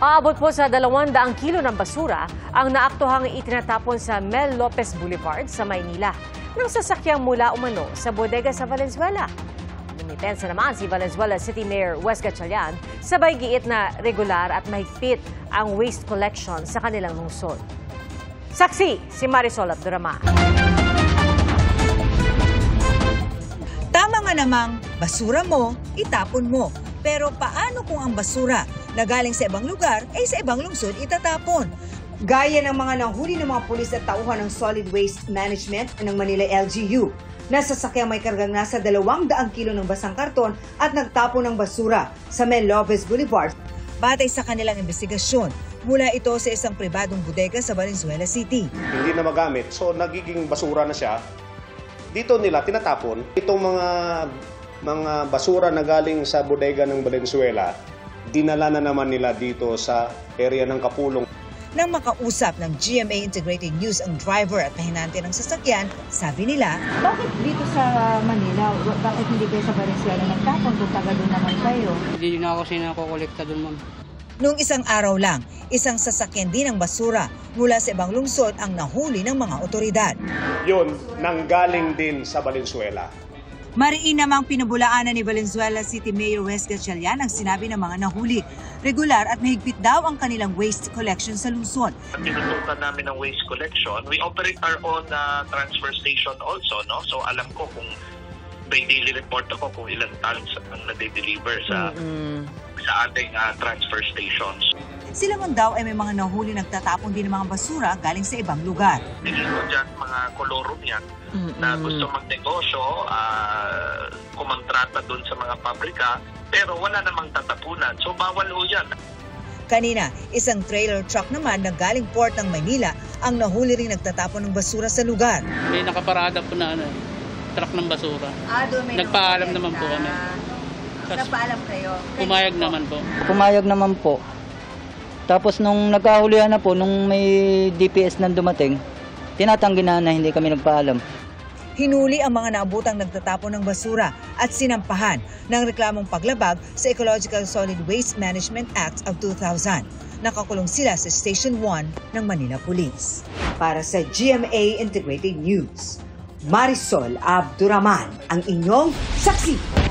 Aabot po sa 200 kilo ng basura ang naaktuhang itinatapon sa Mel Lopez Boulevard sa Maynila ng sasakyang mula umano sa bodega sa Valenzuela. Dumitensa naman si Valenzuela City Mayor Wes Gatchalian, sabay giit na regular at mahigpit ang waste collection sa kanilang lungsod. Saksi si Marisol Abduraman. Tama nga namang basura mo, itapon mo. Pero paano kung ang basura na galing sa ibang lugar ay sa ibang lungsod itatapon? Gaya ng mga nahuli ng mga pulis at tauhan ng Solid Waste Management ng Manila LGU. Nasasakyang may kargang nasa 200 kilo ng basang karton at nagtapon ng basura sa Mel Lopez Boulevard. Batay sa kanilang investigasyon, mula ito sa isang pribadong bodega sa Valenzuela City. Hindi na magamit, so nagiging basura na siya. Dito nila tinatapon itong mga basura na galing sa bodega ng Valenzuela, dinala na naman nila dito sa area ng Kapulong. Nang makausap ng GMA Integrated News ang driver at nahinante ng sasakyan, sabi nila, bakit dito sa Manila? Bakit hindi kayo sa Valenzuela nagtapon kung taga doon naman kayo? Hindi na ako sinakolekta doon, ma'am. Noong isang araw lang, isang sasakyan din ng basura mula sa ibang lungsod ang nahuli ng mga otoridad. Yun, nanggaling din sa Valenzuela. Mariin namang pinabulaanan ni Valenzuela City Mayor Wes Gatchalian ang sinabi ng mga nahuli. Regular at mahigpit daw ang kanilang waste collection sa lungsod. Tinutukan namin ng waste collection. We operate our own transfer station also, no? So alam ko kung may daily report ako kung ilang tons ang nade-deliver sa ating transfer stations. Sila man daw ay may mga nahuli nagtatapon din ng mga basura galing sa ibang lugar. Tingin ko dyan mga kolorum yan na gusto magnegosyo, kumontrata doon sa mga pabrika, pero wala namang tatapunan. So bawal ho yan. Kanina, isang trailer truck naman na galing port ng Maynila ang nahuli ring nagtatapon ng basura sa lugar. May nakaparada po na truck ng basura. Nagpaalam naman po kami. Nagpaalam kayo? Pumayag naman po. Pumayag naman po. Tapos nung nagkahulihan na po, nung may DPS nang dumating, tinatanggi na hindi kami nagpaalam. Hinuli ang mga naabutang nagtatapon ng basura at sinampahan ng reklamong paglabag sa Ecological Solid Waste Management Act of 2000. Nakakulong sila sa Station 1 ng Manila Police. Para sa GMA Integrated News, Marisol Abduraman, ang inyong saksi.